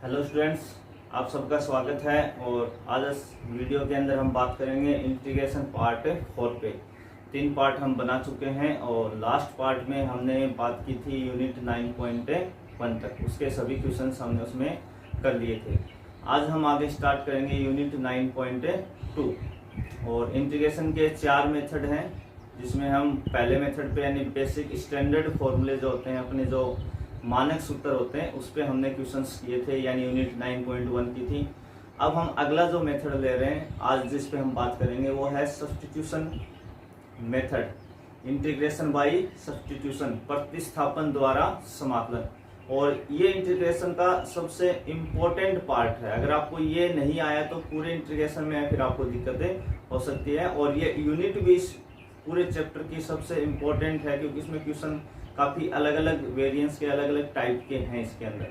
Hello students, आप सबका स्वागत है। और आज इस वीडियो के अंदर हम बात करेंगे इंटीग्रेशन पार्ट 4 पे। 3 पार्ट हम बना चुके हैं और लास्ट पार्ट में हमने बात की थी यूनिट 9.1 तक। उसके सभी क्वेश्चंस हमने उसमें कर लिए थे। आज हम आगे स्टार्ट करेंगे यूनिट 9.2 और इंटीग्रेशन के 4 मेथड हैं, जिसमें हम पहले मेथड पे यानी बेसिक स्टैंडर्ड फॉर्मूले जो होते हैं, अपने जो मानक सूत्र होते हैं, उस पे हमने क्वेश्चंस किए थे, यानी यूनिट 9.1 की थी। अब हम अगला जो मेथड ले रहे हैं आज, जिस पे हम बात करेंगे, वो है substitution method, integration by substitution, प्रतिस्थापन द्वारा समाकलन। और ये इंटीग्रेशन का सबसे इम्पोर्टेंट पार्ट है। अगर आपको ये नहीं आया तो पूरे इंटीग्रेशन में फिर आपको दिक्कतें हो सकती है। और ये यूनिट भी इस पूरे चैप्टर की सबसे इम्पोर्टेंट है, क्योंकि इसमें क्वेश्चन काफ़ी अलग अलग वेरिएंस के, अलग अलग टाइप के हैं इसके अंदर।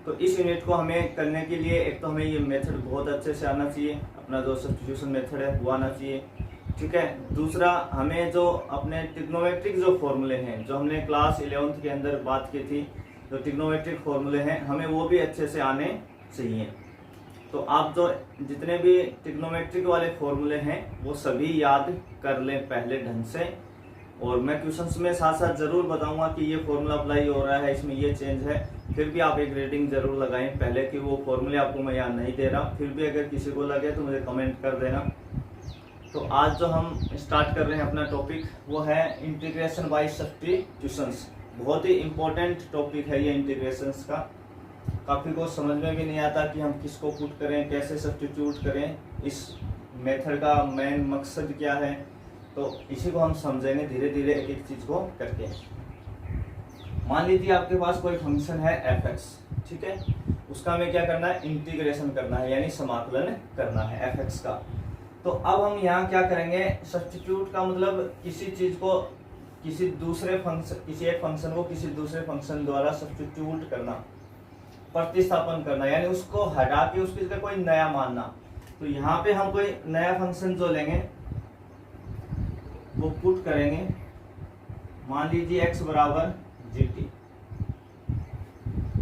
तो इस यूनिट को हमें करने के लिए एक तो हमें ये मेथड बहुत अच्छे से आना चाहिए, अपना जो सब्स्टिट्यूशन मेथड है वो आना चाहिए, ठीक है। दूसरा, हमें जो अपने ट्रिग्नोमेट्रिक जो फॉर्मूले हैं, जो हमने क्लास 11th के अंदर बात की थी, जो ट्रिग्नोमेट्रिक फॉर्मूले हैं, हमें वो भी अच्छे से आने चाहिए। तो आप जो जितने भी ट्रिग्नोमेट्रिक वाले फॉर्मूले हैं वो सभी याद कर लें पहले ढंग से। और मैं क्वेश्चंस में साथ साथ जरूर बताऊंगा कि ये फॉर्मूला अप्लाई हो रहा है, इसमें ये चेंज है। फिर भी आप एक रेटिंग जरूर लगाएं पहले कि वो फॉर्मूले आपको मैं याद नहीं दे रहा। फिर भी अगर किसी को लगे तो मुझे कमेंट कर देना। तो आज जो हम स्टार्ट कर रहे हैं अपना टॉपिक, वो है इंटीग्रेशन बाय सब्स्टिट्यूशंस। बहुत ही इंपॉर्टेंट टॉपिक है ये इंटीग्रेशंस का। काफ़ी को समझ में भी नहीं आता कि हम किसको पुट करें, कैसे सब्स्टिट्यूट करें, इस मेथड का मेन मकसद क्या है। तो इसी को हम समझेंगे धीरे धीरे एक एक चीज को करके। मान लीजिए आपके पास कोई फंक्शन है fx, ठीक है। उसका हमें क्या करना है, इंटीग्रेशन करना है, यानी समाकलन करना है fx का। तो अब हम यहाँ क्या करेंगे, सब्स्टिट्यूट का मतलब किसी चीज को किसी दूसरे फंक्शन, किसी एक फंक्शन को किसी दूसरे फंक्शन द्वारा सब्स्टिट्यूट करना, प्रतिस्थापन करना, यानी उसको हटा के उसकी जगह कोई नया मानना। तो यहाँ पे हम कोई नया फंक्शन जो लेंगे वो पुट करेंगे। मान लीजिए x बराबर gt,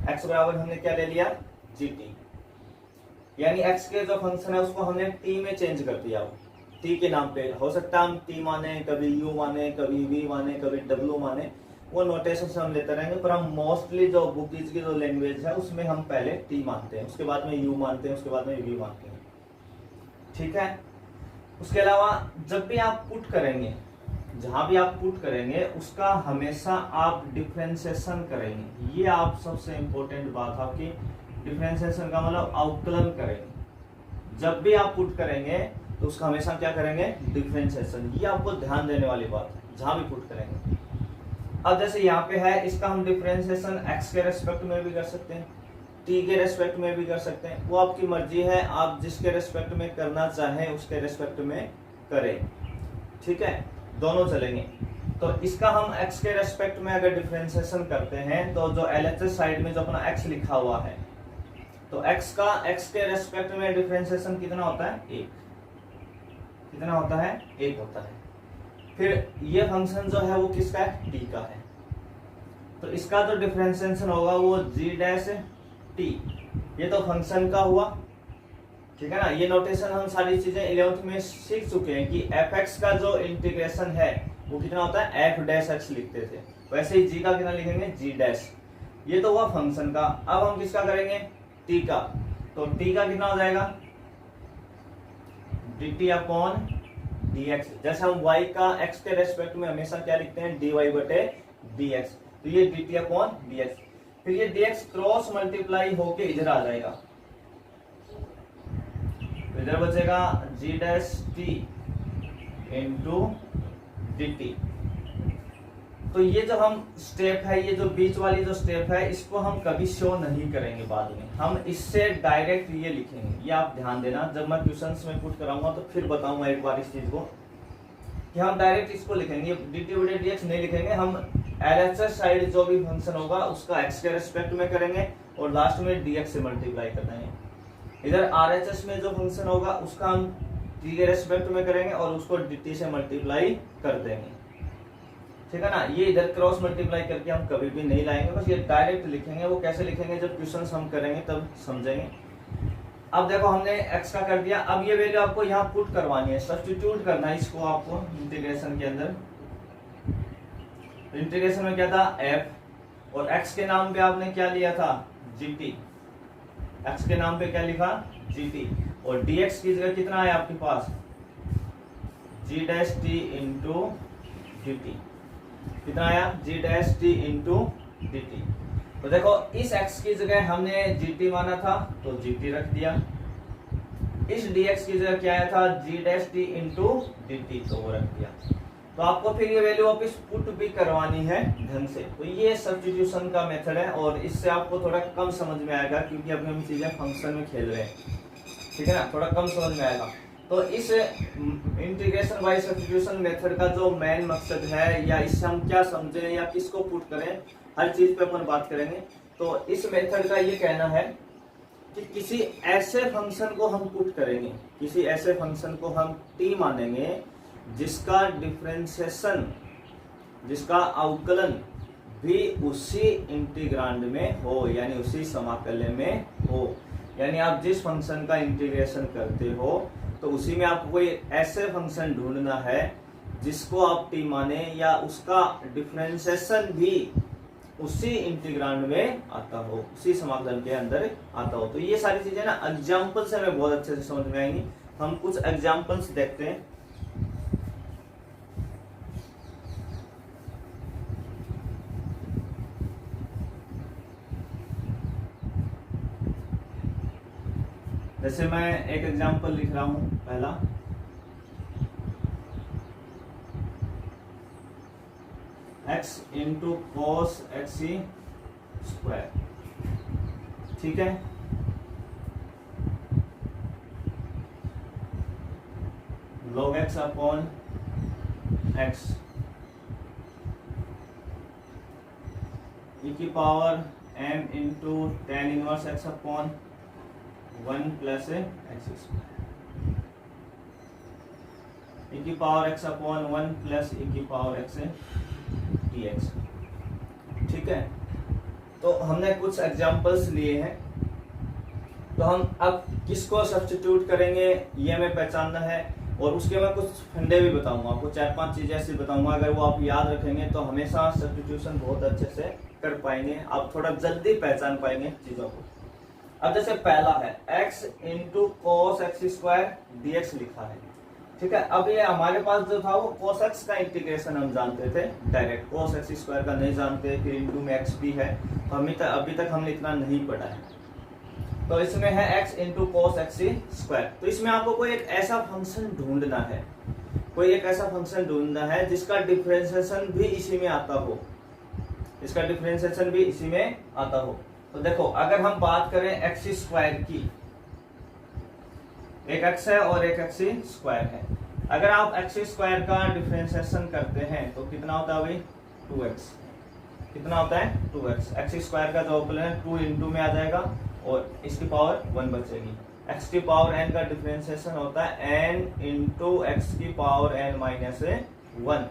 x बराबर हमने क्या ले लिया, gt, यानी x के जो फंक्शन है उसको हमने t में चेंज कर दिया। t के नाम पे हो सकता है हम t माने, कभी u माने, कभी v माने, कभी w माने, वो नोटेशन से हम लेते रहेंगे। पर हम मोस्टली जो बुकीज की जो लैंग्वेज है उसमें हम पहले t मानते हैं, उसके बाद में u मानते हैं, उसके बाद में v मानते हैं, ठीक है। उसके अलावा जब भी आप पुट करेंगे, जहां भी आप पुट करेंगे, उसका हमेशा आप डिफरेंशिएशन करेंगे। ये आप सबसे इंपॉर्टेंट बात आपकी, डिफरेंशिएशन का मतलब अवकलन करेंगे। जब भी आप पुट करेंगे तो उसका हमेशा क्या करेंगे, डिफरेंशिएशन। ये आपको ध्यान देने वाली बात है जहां भी पुट करेंगे। अब जैसे यहाँ पे है, इसका हम डिफरेंशिएशन x के रेस्पेक्ट में भी कर सकते हैं, t के रेस्पेक्ट में भी कर सकते हैं। वो आपकी मर्जी है, आप जिसके रेस्पेक्ट में करना चाहें उसके रेस्पेक्ट में करें, ठीक है, दोनों चलेंगे। तो इसका हम x के रेस्पेक्ट में अगर डिफरेंशिएशन करते हैं तो जो LHS साइड में जो अपना x लिखा हुआ है, तो x के रेस्पेक्ट में डिफरेंशिएशन कितना होता है, 1। कितना होता है, 1 होता है। फिर ये फंक्शन जो है वो किसका है, t का है। तो इसका जो डिफरेंशिएशन होगा वो g डैश t, ये तो फंक्शन का हुआ, ठीक है ना। ये नोटेशन हम सारी चीजें 11th में सीख चुके हैं कि fx का जो इंटीग्रेशन है वो कितना होता है, f डैश x लिखते थे। वैसे ही g का कितना लिखेंगे, g डैश। ये तो हुआ फंक्शन का। अब हम किसका करेंगे, t का। तो t का कितना हो जाएगा, dt अपॉन dx। जैसे हम y का x के रेस्पेक्ट में हमेशा क्या लिखते हैं, dy बटे dx। तो ये dt अपॉन dx। फिर ये dx क्रॉस मल्टीप्लाई होके इधर आ जाएगा, इधर बचेगा g dash t into dt। तो ये जो हम स्टेप है, ये जो बीच वाली जो स्टेप है, इसको हम कभी शो नहीं करेंगे बाद में, हम इससे डायरेक्ट ये लिखेंगे। ये आप ध्यान देना, जब मैं क्वेश्चंस में पुट कराऊंगा तो फिर बताऊंगा एक बार इस चीज को कि हम डायरेक्ट इसको लिखेंगे, dt बटे dx नहीं लिखेंगे। हम LHS साइड जो भी फंक्शन होगा उसका x के रेस्पेक्ट में करेंगे और लास्ट में dx से मल्टीप्लाई कर देंगे। इधर RHS में जो फंक्शन होगा उसका हम t के रेस्पेक्ट में करेंगे और उसको dt से मल्टीप्लाई कर देंगे, ठीक है ना। ये इधर क्रॉस मल्टीप्लाई करके हम कभी भी नहीं लाएंगे, बस ये डायरेक्ट लिखेंगे। वो कैसे लिखेंगे जब क्वेश्चन हम करेंगे तब समझेंगे। अब देखो हमने x का कर दिया, अब ये वैल्यू आपको यहाँ पुट करवानी है, सब्स्टिट्यूट करना है इसको आपको इंटीग्रेशन के अंदर। इंटीग्रेशन में क्या था f, और x के नाम पे आपने क्या लिया था gt, x के नाम पे क्या लिखा gt, और dx की जगह कितना है आपके पास g dash t into dt, कितना आया g dash t into dt। तो देखो इस x की जगह हमने gt माना था तो gt रख दिया, इस dx की जगह क्या आया था g dash t into dt, तो वो रख दिया। तो आपको फिर ये वैल्यू वापस पुट भी करवानी है ढंग से। तो ये सब्स्टिट्यूशन का मेथड है, और इससे आपको थोड़ा कम समझ में आएगा क्योंकि अभी हम चीजें फंक्शन में खेल रहे हैं, ठीक है ना, थोड़ा कम समझ में आएगा। तो इस इंटीग्रेशन बाय सब्स्टिट्यूशन मेथड का जो मेन मकसद है, या इससे हम क्या समझें या किसको पुट करें, हर चीज पे अपन बात करेंगे। तो इस मेथड का ये कहना है कि किसी ऐसे फंक्शन को हम पुट करेंगे, किसी ऐसे फंक्शन को हम t मानेंगे जिसका डिफरेंशिएशन, जिसका अवकलन भी उसी इंटीग्रांड में हो, यानी उसी समाकल्य में हो। यानी आप जिस फंक्शन का इंटीग्रेशन करते हो तो उसी में आपको कोई ऐसे फंक्शन ढूंढना है जिसको आप t माने, या उसका डिफरेंशिएशन भी उसी इंटीग्रांड में आता हो, उसी समाकलन के अंदर आता हो। तो ये सारी चीजें ना एग्जाम्पल से हमें बहुत अच्छे से समझ में आएंगी। हम कुछ एग्जाम्पल्स देखते हैं। जैसे मैं एक एग्जाम्पल लिख रहा हूं, पहला x into cos x square, ठीक है। log x upon x e की power m into tan inverse x upon 1 plus x square, e की power x upon 1 plus e की पावर x dx, ठीक है। तो हमने कुछ एग्जांपल्स लिए हैं, तो हम अब किसको सब्स्टिट्यूट करेंगे ये हमें पहचानना है, और उसके मैं कुछ फंडे भी बताऊंगा आपको, 4-5 चीजें ऐसी बताऊंगा। अगर वो आप याद रखेंगे तो हमेशा सब्स्टिट्यूशन बहुत अच्छे से कर पाएंगे, आप थोड़ा जल्दी पहचान पाएंगे चीजों को। अब जैसे पहला है x into cos x square dx लिखा है, ठीक है। अब ये हमारे पास जो था वो cos x का इंटीग्रेशन हम जानते थे डायरेक्ट, cos x स्क्वायर का नहीं जानते, फिर इंटू में x भी है, तो अभी तक हमने इतना नहीं पढ़ा है। तो इसमें है x into cos x square. तो इसमें आपको कोई एक ऐसा फंक्शन ढूंढना है, कोई एक ऐसा फंक्शन ढूंढना है जिसका डिफरेंशिएशन भी इसी में आता हो, इसका डिफरेंशिएशन भी इसी में आता हो। तो देखो अगर हम बात करें एक्स स्क्वायर की, एक x है और एक एक्स स्क्वायर है, अगर आप एक्स स्क्वायर का डिफरेंशिएशन करते हैं तो कितना होता है भाई 2x, कितना होता है 2x। एक्स स्क्वायर का जो अवकलन है 2 इंटू में आ जाएगा और इसकी पावर 1 बचेगी। x की पावर n का डिफरेंशिएशन होता है n इंटू एक्स की पावर n माइनस 1,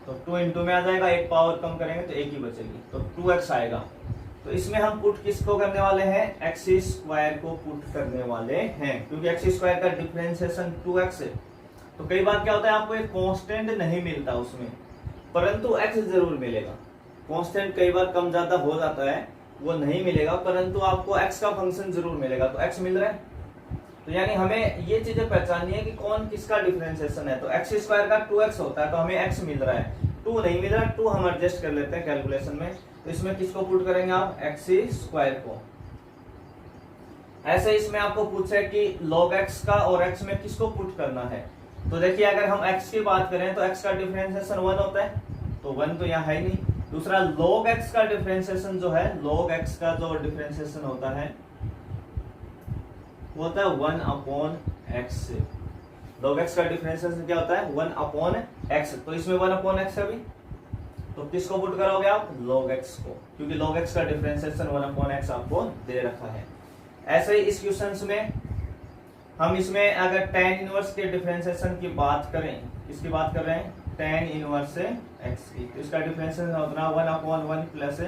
तो 2 इंटू में आ जाएगा, एक पावर कम करेंगे तो एक ही बचेगी, तो 2x आएगा। तो इसमें हम पुट किसको करने वाले हैं, एक्स स्क्वायर को पुट करने वाले हैं, क्योंकि एक्स स्क्वायर का डिफरेंशिएशन 2x है। तो कई बार क्या होता है आपको एक कांस्टेंट नहीं मिलता उसमें, परंतु x जरूर मिलेगा। कांस्टेंट कई बार कम ज्यादा हो जाता है, वो नहीं मिलेगा, परंतु आपको x का फंक्शन जरूर मिलेगा। तो x मिल रहा है, तो यानी हमें ये चीजें पहचाननी है कि कौन किसका डिफरेंशिएशन है। तो एक्स स्क्वायर का 2x होता है, तो हमें x मिल रहा है, 2 नहीं मिल रहा, 2 हम एडजस्ट कर लेते हैं कैलकुलेशन में। तो इसमें किसको पुट करेंगे आप, एक्स स्क्वायर को। ऐसे इसमें आपको पूछे कि log x का और x में किसको पुट करना है, तो देखिए अगर हम x की बात करें तो x का डिफरेंशिएशन 1 होता है, तो 1 तो यहाँ है ही नहीं। दूसरा log x का डिफरेंशिएशन जो है, log x का जो डिफरेंशिएशन होता है वो होता है 1 अपॉन x। log x का डिफरेंशिएशन क्या होता है 1 अपॉन x, तो इसमें 1 अपॉन x है भी, तो किसको पुट करोगे आप, log x को, क्योंकि log x का डिफरेंशिएशन 1 अपॉन x आपको दे रखा है। ऐसे ही इस क्वेश्चन में हम इसमें अगर tan इनवर्स के डिफरेंशिएशन की बात करें, किसकी बात कर रहे हैं, टेन इनवर्स एक्स की, तो इसका डिफरेंशिएशन होता है 1/1 plus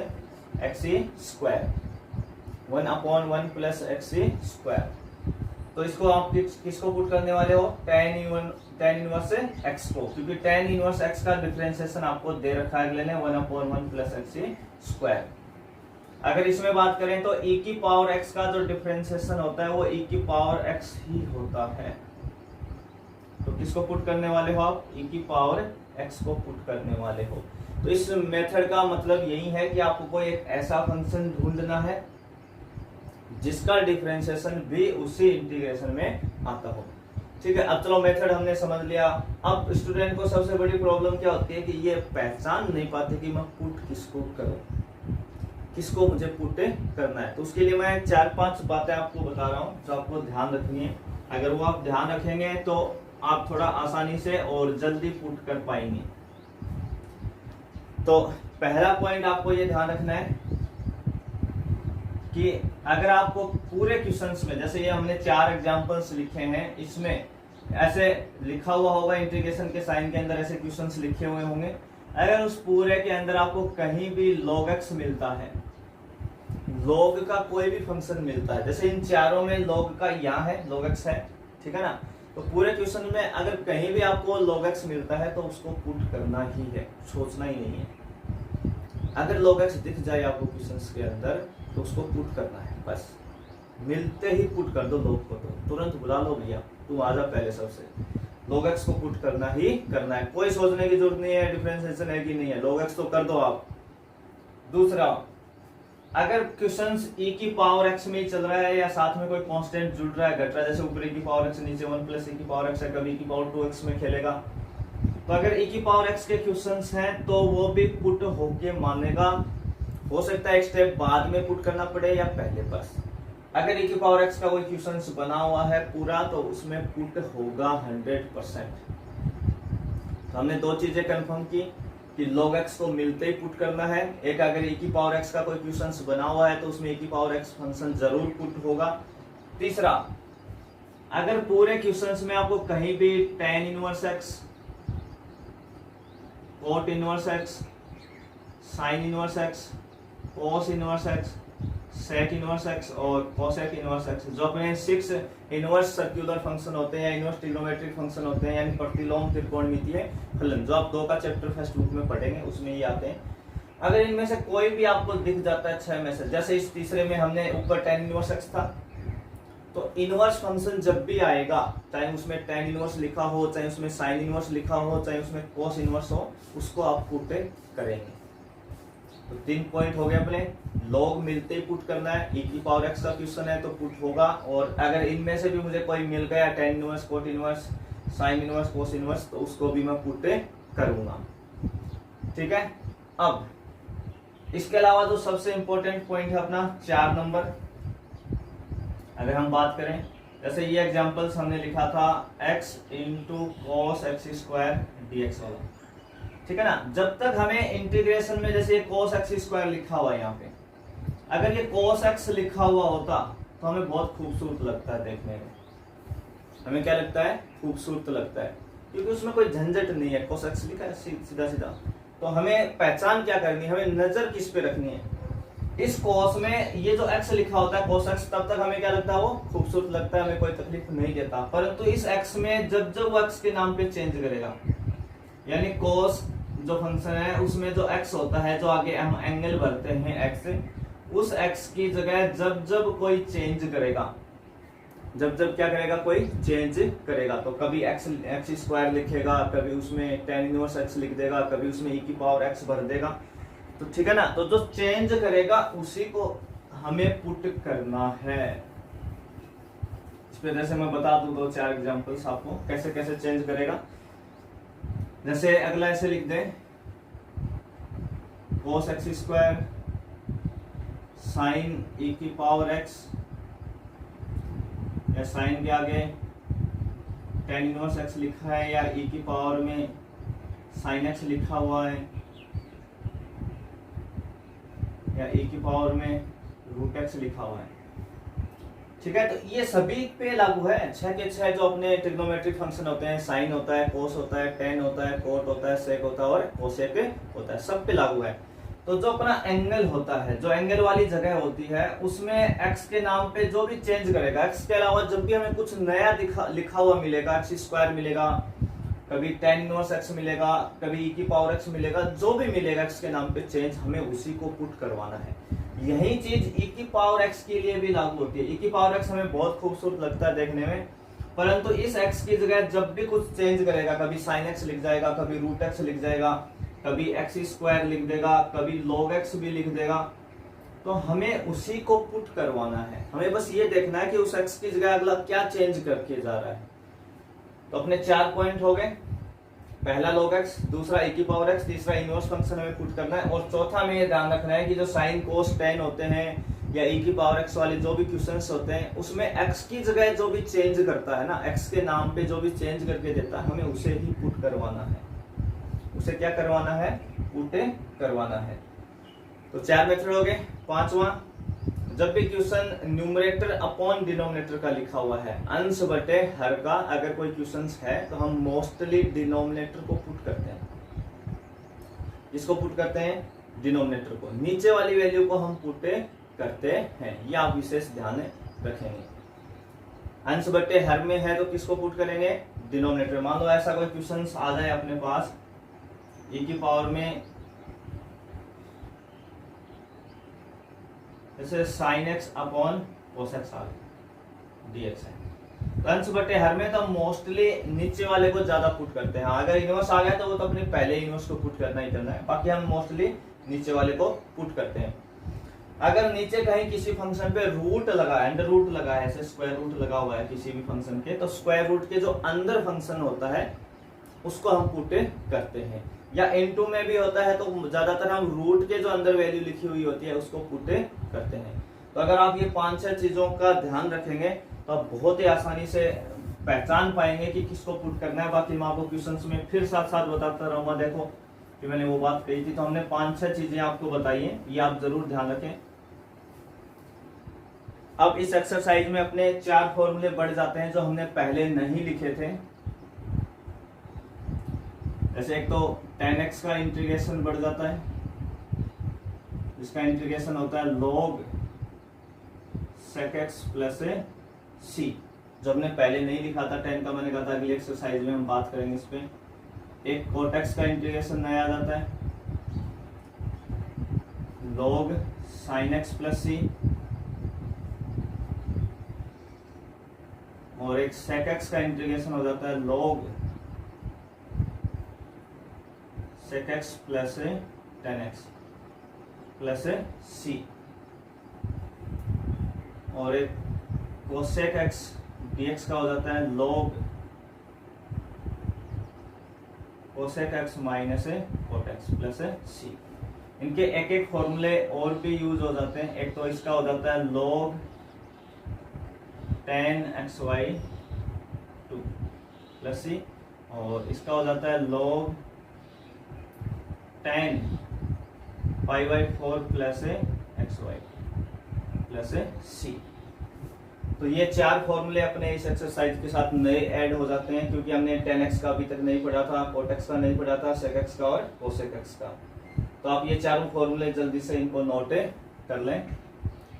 x square, 1/1 plus x square. तो इसको आप किसको पुट करने वाले हो, टेन इनवर्स एक्स को, क्योंकि टेन इनवर्स एक्स का डिफरेंशिएशन आपको दे रखा है अगले ने 1/1 प्लस एक्स स्क्वायर। अगर इसमें बात करें तो e की पावर x का जो डिफरेंशिएशन होता है वो e की पावर x ही होता है। तो किसको पुट करने वाले हो आप, e की पावर x को पुट करने वाले हो। तो इस मेथड का मतलब यही है कि आपको कोई एक ऐसा फंक्शन ढूंढना है जिसका डिफरेंशिएशन भी उसी इंटीग्रेशन में आता हो। ठीक है, अब चलो मेथड हमने समझ लिया। अब स्टूडेंट को सबसे बड़ी प्रॉब्लम क्या होती है कि ये पहचान नहीं पाते कि मैं पुट किसको करूं, किसको मुझे पुट करना है। तो उसके लिए मैं 4-5 बातें आपको बता रहा हूं जो आपको ध्यान रखनी है। अगर वो आप ध्यान रखेंगे तो आप थोड़ा आसानी से और जल्दी पुट कर पाएंगे। तो पहला पॉइंट आपको ये ध्यान रखना है कि अगर आपको पूरे क्वेश्चंस में, जैसे ये हमने 4 एग्जांपल्स लिखे हैं, इसमें ऐसे लिखा हुआ होगा इंटीग्रेशन के साइन के अंदर ऐसे क्वेश्चंस लिखे हुए होंगे, अगर उस पूरे के अंदर आपको कहीं भी log x मिलता है, log का कोई भी फंक्शन मिलता है, जैसे इन चारों में log का यहाँ है, log x है, ठीक है ना, तो पूरे क्वेश्चन में अगर कहीं भी आपको log x मिलता है तो उसको पुट करना ही है, सोचना ही नहीं है। अगर log x दिख जाए आपको क्वेश्चंस के अंदर तो उसको पुट करना है, बस मिलते ही पुट कर दो log को, तो तुरंत बुला लो भैया तू आजा पहले, सबसे log x को पुट करना ही करना है, कोई सोचने की जरूरत नहीं है डिफरेंशिएशन है कि नहीं है, log x तो कर दो आप। दूसरा, अगर क्वेश्चंस e की पावर x में चल रहा है या साथ में कोई कांस्टेंट जुड़ रहा है, घट रहा है, जैसे ऊपर e की पावर x नीचे 1 प्लस e की पावर x है, कभी e की पावर 2x में खेलेगा, तो अगर e की पावर x के क्वेश्चंस हैं तो वो भी पुट होके मानेगा। हो सकता है एक स्टेप बाद में पुट करना पड़े या पहले, बस अगर e की पावर x का कोई क्वेश्चंस बना हुआ है पूरा तो उसमें पुट होगा 100%। तो हमने 2 चीजें कंफर्म की कि log x को मिलते ही पुट करना है, एक अगर e की पावर x का कोई क्वेश्चंस बना हुआ है तो उसमें e की पावर x फंक्शन जरूर पुट होगा। तीसरा, अगर पूरे क्वेश्चंस में आपको कहीं भी tan inverse x, cot inverse x, sin inverse x, cos inverse x, sec inverse x और cosec इनवर्स x, जो अपने 6 इनवर्स सर्कुलर फंक्शन होते हैं, इनवर्स ट्रिग्नोमेट्रिक फंक्शन होते हैं, यानी प्रतिलोम त्रिकोणमितीय फलन, जो आप 2 का चैप्टर फर्स्ट बुक में पढ़ेंगे उसमें ये आते हैं। अगर इनमें से कोई भी आपको दिख जाता है 6 में से, जैसे इस तीसरे में हमने ऊपर tan इनवर्स x था, तो इनवर्स फंक्शन जब भी आएगा, चाहे उसमें tan इनवर्स लिखा हो, चाहे उसमें sin इनवर्स लिखा हो, चाहे उसमें cos इनवर्स हो, उसको आप पुट करेंगे। तो 3 पॉइंट हो गए अपने, log मिलते ही पुट करना है, e की पावर x का क्वेश्चन है तो पुट होगा, और अगर इनमें से भी मुझे कोई मिल गया tan inverse, cot inverse, sin inverse, cos inverse, तो उसको भी मैं पुट करूंगा। ठीक है, अब इसके अलावा जो सबसे इंपॉर्टेंट पॉइंट है अपना 4 नंबर, अगर हम बात करें, जैसे ये एग्जांपल्स हमने लिखा था x into cos x square dx वाला, ठीक है ना, जब तक हमें इंटीग्रेशन में जैसे ये cos x स्क्वायर लिखा हुआ है यहाँ पे, अगर ये cos x लिखा हुआ होता तो हमें बहुत खूबसूरत लगता है देखने में, हमें क्या लगता है, खूबसूरत लगता है, क्योंकि उसमें कोई झंझट नहीं है, cos x लिखा है सीधा सीधा। तो हमें पहचान क्या करनी है, हमें नजर किस पे रखनी है, इस cos में ये जो x लिखा होता है cos x, तब तक हमें क्या लगता है, वो खूबसूरत लगता है, हमें कोई तकलीफ नहीं देता। परंतु इस x में जब जब वो x के नाम पे चेंज करेगा, यानी cos जो फंक्शन है उसमें जो x होता है, जो आगे हम एंगल भरते हैं x, उस x की जगह जब जब कोई चेंज करेगा, जब जब क्या करेगा, कोई चेंज करेगा, तो कभी x स्क्वायर लिखेगा, कभी उसमें tan इनवर्स x लिख देगा, कभी उसमें e की पावर x भर देगा, तो ठीक है ना, तो जो चेंज करेगा उसी को हमें पुट करना है। इस पे जैसे मैं बता दूं 2-4 एग्जांपल्स आपको कैसे कैसे चेंज करेगा। जैसे अगला ऐसे लिख दें, cos x square sin e की पावर x, या sin के आगे tan इनवर्स x लिखा है, या e की पावर में sin x लिखा हुआ है, या e की पावर में रूट x लिखा हुआ है। ठीक है। तो ये सभी पे लागू है, 6 के 6 जो अपने ट्रिग्नोमेट्रिक फंक्शन होते हैं, साइन होता है, कोस होता है, टेन होता है, कोट होता है, सेक होता है और कोसेक होता है, सब पे लागू है। तो जो अपना एंगल होता है, जो एंगल वाली जगह होती है, उसमें x के नाम पे जो भी चेंज करेगा, x के अलावा जब भी हमें कुछ नया लिखा हुआ मिलेगा, x स्क्वायर मिलेगा, कभी tan इनवर्स x मिलेगा, कभी e की पावर x मिलेगा, जो भी मिलेगा x के नाम पे चेंज, हमें उसी को पुट करवाना है। यही चीज e की पावर x के लिए भी लागू होती है। e की पावर x हमें बहुत खूबसूरत लगता है देखने में, परंतु इस x की जगह जब भी कुछ चेंज करेगा, कभी sin x लिख जाएगा, कभी रूट x लिख जाएगा, कभी एक्स स्क्वायर लिख देगा, कभी log x भी लिख देगा, तो हमें उसी को पुट करवाना है। हमें बस ये देखना है कि उस x की जगह अगला क्या चेंज करके जा रहा है। तो अपने 4 पॉइंट हो गए, पहला log x, दूसरा e की पावर x, तीसरा इनवर्स फंक्शन हमें पुट करना है, और चौथा हमें ये ध्यान रखना है कि जो साइन कोस टेन होते हैं या e की पावर x वाले जो भी क्वेश्चंस होते हैं, उसमें x की जगह जो भी चेंज करता है ना, x के नाम पे जो भी चेंज करके देता है, हमें उसे ही पुट करवाना है। उसे क्या करवाना है? पुट करवाना है। तो 4 मेथड हो गए। 5वां, जब भी क्वेश्चन न्यूमरेटर अपॉन डिनोमिनेटर का लिखा हुआ है, अंश बटे हर का अगर कोई क्वेश्चन है, तो हम मोस्टली डिनोमिनेटर को पुट करते हैं। इसको पुट करते हैं डिनोमिनेटर को, नीचे वाली वैल्यू को हम पुट करते हैं। ये आप विशेष ध्यान रखेंगे। अंश बटे हर में है तो किसको पुट करेंगे? डिनोमिनेटर। मान लो ऐसा कोई क्वेश्चन आ जाए अपने पास, e की पावर में जैसे sin x upon cos x आ dx है, अंश बटे हर में तो हम मोस्टली नीचे वाले को ज्यादा पुट करते हैं। अगर इनवर्स आ गया तो वो तो अपने पहले इनवर्स को पुट करना ही करना है, बाकी हम मोस्टली नीचे वाले को पुट करते हैं। अगर नीचे कहीं किसी फंक्शन पे रूट लगा है, अंडर रूट लगा है, ऐसे स्क्वायर रूट लगा हुआ है किसी भी फंक्शन के, तो स्क्वायर रूट के जो अंदर फंक्शन होता है उसको हम पुट करते हैं। या इनटू में भी होता है तो ज्यादातर हम रूट के जो अंदर वैल्यू लिखी हुई होती है उसको पुट करते हैं। तो अगर आप ये 5-6 चीजों का ध्यान रखेंगे तो आप बहुत ही आसानी से पहचान पाएंगे कि किसको पुट करना है। बाकी मैं आपको क्वेश्चंस में फिर साथ साथ बताता रहूंगा। देखो कि मैंने वो बात कही थी, तो हमने 5-6 चीजें आपको बताई हैं, ये आप जरूर ध्यान रखें। अब इस एक्सरसाइज में अपने 4 फॉर्मूले बढ़ जाते हैं जो हमने पहले नहीं लिखे थे। जैसे एक तो tan x का इंटीग्रेशन बढ़ जाता है, इसका इंटीग्रेशन होता है log sec x plus c, जो हमने पहले नहीं लिखा था tan का। मैंने कहा था अगली एक्सरसाइज में हम बात करेंगे इस पे। एक cot x का इंटीग्रेशन नया आ जाता है log sin x plus c, और एक sec x का इंटीग्रेशन हो जाता है log sec x plus tan x plus c, और एक cosec x dx का हो जाता है log cosec x minus cot x plus c। इनके एक एक फॉर्मूले और भी यूज हो जाते हैं। एक तो इसका हो जाता है log tan xy 2 plus c, और इसका हो जाता है log tan π/4 plus xy plus c। तो ये 4 फॉर्मूले अपने इस एक्सरसाइज के साथ नए ऐड हो जाते हैं, क्योंकि हमने tan x का अभी तक नहीं पढ़ा था, cot x का नहीं पढ़ा था, sec x का और cosec x का। तो आप ये चारों फॉर्मूले जल्दी से इनको नोट कर लें,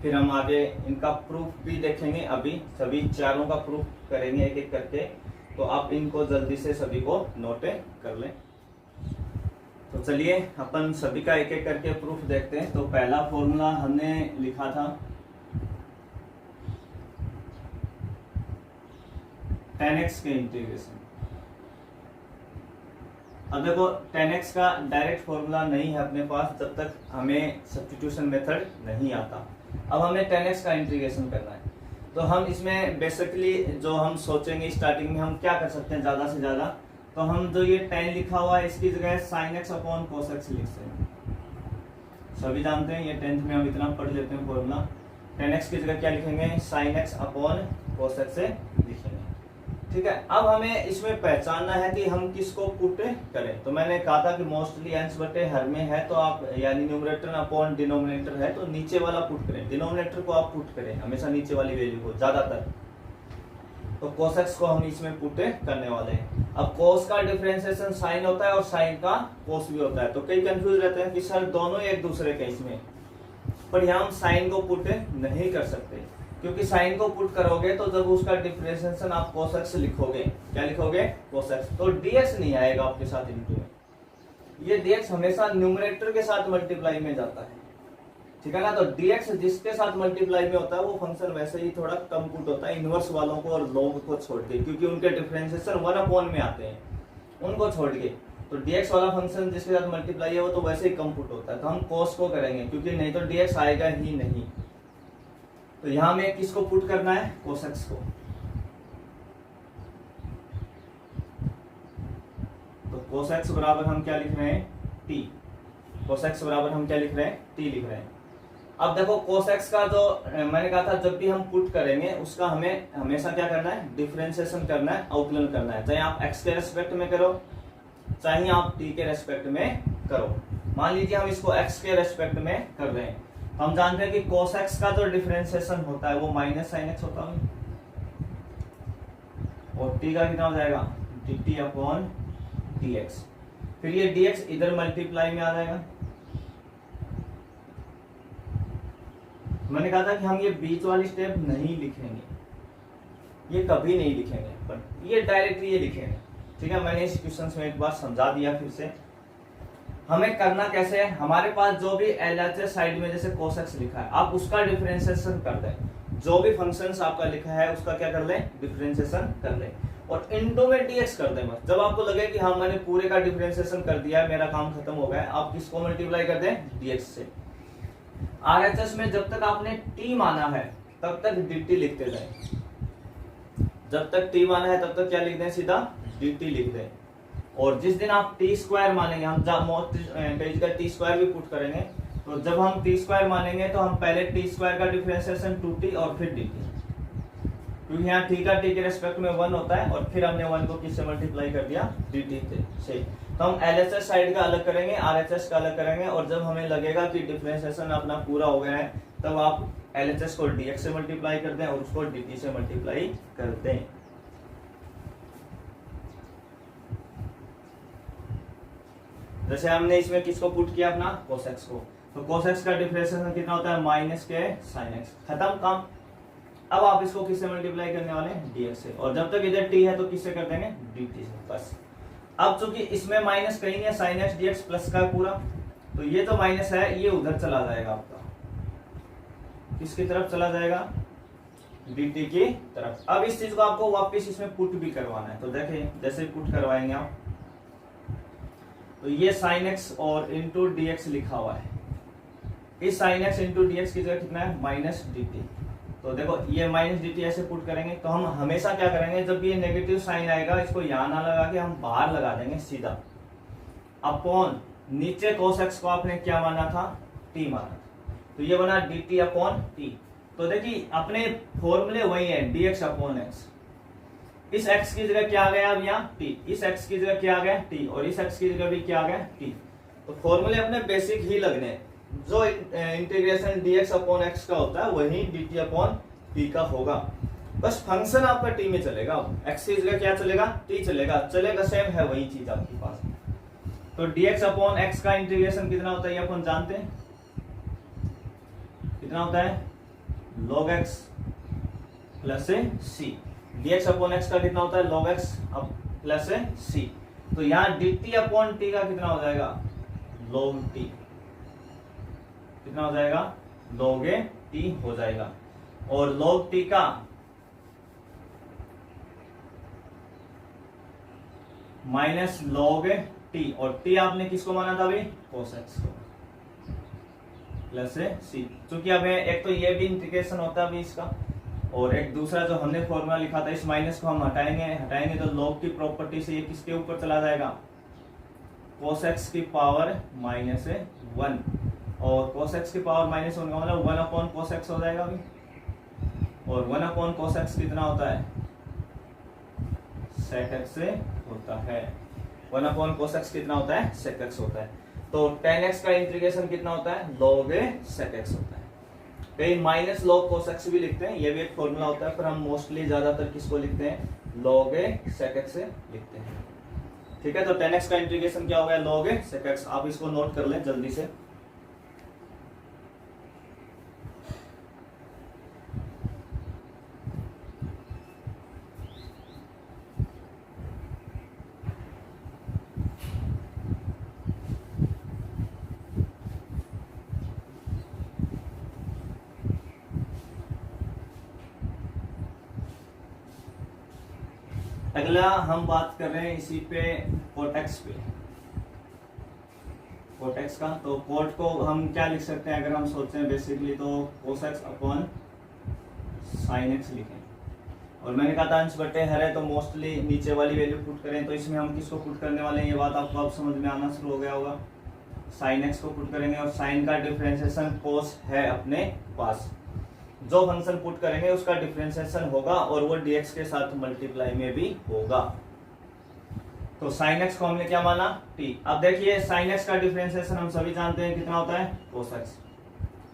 फिर हम आगे इनका प्रूफ भी देखेंगे। अभी सभी चारों का प्रूफ करेंगे एक एक करके, तो आप इनको जल्दी से सभी को नोट कर लें। तो चलिए अपन सभी का एक एक करके प्रूफ देखते हैं। तो पहला फॉर्मूला हमने लिखा था tan x के इंटीग्रेशन। अब देखो tan x का डायरेक्ट फॉर्मूला नहीं है अपने पास जब तक हमें सब्स्टिट्यूशन मेथड नहीं आता। अब हमें tan x का इंटीग्रेशन करना है, तो हम इसमें बेसिकली जो हम सोचेंगे स्टार्टिंग में, हम क्या कर सकते हैं ज़्यादा से ज़्यादा, तो हम जो ये tan लिखा हुआ है इसकी जगह sin x upon cos x लिख सकते हैं। सभी जानते हैं, ये 10th में हम इतना पढ़ लेते हैं फॉर्मूला। tan x की जगह क्या लिखेंगे? sin x upon cos x से लिखेंगे। ठीक है, अब हमें इसमें पहचानना है कि हम किसको पुट करें। तो मैंने कहा था कि मोस्टली अंश बटे हर में है, तो आप यानी न्यूमरेटर अपॉन डिनोमिनेटर है तो नीचे वाला पुट करें, डिनोमिनेटर को आप पुट करें हमेशा नीचे वाली वैल्यू को ज्यादातर। तो cos x को हम इसमें पुट करने वाले हैं। अब cos का डिफरेंशिएशन साइन होता है और साइन का cos भी होता है, तो कई कंफ्यूज रहते हैं कि सर दोनों एक दूसरे के इसमें, पर यहाँ हम साइन को पुट नहीं कर सकते, क्योंकि साइन को पुट करोगे तो जब उसका डिफरेंशिएशन आप cos x लिखोगे, क्या लिखोगे cos x, तो dx नहीं आएगा आपके साथ इनटू में। ये dx हमेशा न्यूमरेटर के साथ मल्टीप्लाई में जाता है, ठीक है ना। तो dx जिसके साथ मल्टीप्लाई में होता है वो फंक्शन वैसे ही थोड़ा कम पुट होता है इनवर्स वालों को और लॉग को छोड़ के, क्योंकि उनके डिफरेंशिएशन 1 में आते हैं, उनको छोड़ के। तो dx वाला फंक्शन जिसके साथ मल्टीप्लाई है वो तो वैसे ही कम पुट होता है, तो हम cos को करेंगे, क्योंकि नहीं तो dx आएगा ही नहीं। तो यहां में किसको पुट करना है, cos x को। तो cos x बराबर हम क्या लिख रहे हैं, t। cos x बराबर हम क्या लिख रहे हैं, t लिख रहे हैं। अब देखो cos x का जो मैंने कहा था जब भी हम पुट करेंगे उसका हमें हमेशा क्या करना है, डिफरेंशिएशन करना है, अवकलन करना है, चाहे आप x के रेस्पेक्ट में करो चाहे आप t के रेस्पेक्ट में करो। मान लीजिए हम इसको x के रेस्पेक्ट में कर रहे हैं, हम जानते हैं कि cos x का जो डिफरेंशिएशन होता है वो माइनस साइन x होता है, और t का कितना हो जाएगा, dt अपॉन dx। फिर ये dx इधर मल्टीप्लाई में आ जाएगा। मैंने कहा था कि हम ये बीच वाली स्टेप नहीं लिखेंगे, ये कभी नहीं लिखेंगे, पर ये डायरेक्टली ये लिखेंगे, ठीक है। मैंने इस क्वेश्चन में एक बार समझा दिया, फिर से हमें करना कैसे है, हमारे पास जो भी LHS साइड में जैसे cos x लिखा है आप उसका डिफरेंशिएशन कर दें, जो भी फंक्शंस आपका लिखा है उसका क्या कर लें, डिफरेंशिएशन कर लें, और इनटू में dx कर दें बस। जब आपको लगे कि हाँ मैंने पूरे का डिफरेंशिएशन कर दिया है, मेरा काम खत्म हो गया है, आप किसको मल्टीप्लाई कर दें, dx से। RHS में जब तक आपने t माना है तब तक dt लिखते जाए, जब तक t माना है तब तक क्या लिख दें, सीधा dt लिख दें। और जिस दिन आप t स्क्वायर मानेंगे, हम कई जगह t स्क्वायर भी पुट करेंगे, तो जब हम t स्क्वायर मानेंगे तो हम पहले t स्क्वायर का डिफरेंशिएशन 2t और फिर dt, क्योंकि यहाँ t का t के रेस्पेक्ट में 1 होता है, और फिर हमने 1 को किससे मल्टीप्लाई कर दिया, dt से। तो हम LHS साइड का अलग करेंगे, RHS का अलग करेंगे, और जब हमें लगेगा कि डिफरेंशिएशन अपना पूरा हो गया है तब आप LHS को dx से मल्टीप्लाई कर दें और उसको dt से मल्टीप्लाई कर दें। जैसे हमने इसमें किसको पुट किया, अपना cos x को, तो cos x का डिफरेंशिएशन कितना होता है, माइनस के sin x, खत्म काम। अब आप इसको किससे मल्टीप्लाई करने वाले हैं, dx से, और जब तक इधर t है तो किससे कर देंगे, dt से, बस। अब चूंकि इसमें माइनस कहीं नहीं है, sin x dx प्लस का पूरा, तो ये तो माइनस है ये उधर चला जाएगा आपका, किसकी तरफ चला जाएगा, dt की तरफ। अब इस चीज को आपको वापस इसमें पुट भी करवाना है, तो देखिए जैसे पुट करवाएंगे आप, तो ये sin x और इंटू dx लिखा हुआ है, इस sin x इंटू dx की जगह कितना है, माइनस dt। तो देखो ये माइनस dt ऐसे पुट करेंगे, तो हम हमेशा क्या करेंगे, जब ये नेगेटिव साइन आएगा इसको यहाँ ना लगा के हम बाहर लगा देंगे सीधा, अपॉन नीचे cos x को आपने क्या माना था, t माना था, तो ये बना dt अपॉन t। तो देखिए अपने फॉर्मूले वही है, dx अपॉन x, इस x की जगह क्या आ गया, अब यहाँ t, इस x की जगह क्या आ गया, t, और इस x की जगह भी क्या आ गया, t। तो फॉर्मूले अपने बेसिक ही लगने हैं, जो इंटीग्रेशन dx अपॉन x का होता है वही dt अपॉन t का होगा, बस फंक्शन आपका t में चलेगा, x की जगह क्या चलेगा, t चलेगा सेम है वही चीज आपके पास। तो dx अपॉन x का इंटीग्रेशन कितना होता है ये अपन जानते हैं, कितना होता है, log x plus c। dx upon x का कितना होता है, log x प्लस c। तो यहाँ dt अपॉन t का कितना हो जाएगा, log t, कितना हो जाएगा, log t हो जाएगा, और log t का माइनस log t, और t आपने किसको माना था अभी, cos x को, प्लस c। क्योंकि अब एक तो ये भी इंटीग्रेशन होता है अभी इसका, और एक दूसरा जो हमने फॉर्मूला लिखा था, इस माइनस को हम हटाएंगे तो log की प्रॉपर्टी से ये किसके ऊपर चला जाएगा, cos x की पावर माइनस 1, और cos x की पावर माइनस 1 का मतलब 1 अपॉन cos x हो जाएगा अभी, और 1 अपॉन cos x कितना होता है, sec x से होता है। 1 cos x कितना होता है, sec x होता है। तो tan x का इंटीग्रेशन कितना होता है, log a sec x होता है। कई माइनस log cos x भी लिखते हैं, ये भी एक फॉर्मूला होता है, पर हम मोस्टली ज्यादातर किसको लिखते हैं, log a sec x से लिखते हैं। ठीक है, तो tan x का इंटीग्रेशन क्या हो गया, log a sec x। आप इसको नोट कर लें जल्दी से। अगला हम बात कर रहे हैं इसी पे कोटेक्स पे, कोटेक्स का। तो कोट को हम क्या लिख सकते हैं, अगर हम सोचते हैं बेसिकली तो cos x upon sin x लिखें। और मैंने कहा था अंश बटे हर है, तो मोस्टली नीचे वाली वैल्यू पुट करें। तो इसमें हम किसको पुट करने वाले हैं, ये बात आपको अब समझ में आना शुरू हो गया होगा। sin x को पुट करेंगे और sin का डिफरेंशिएशन cos है अपने पास, जो फंक्शन पुट करेंगे उसका डिफरेंशिएशन होगा और वो dx के साथ मल्टीप्लाई में भी होगा। तो sin x को हमने क्या माना, t। अब देखिए sin x का डिफरेंशिएशन हम सभी जानते हैं कितना होता है, cos x।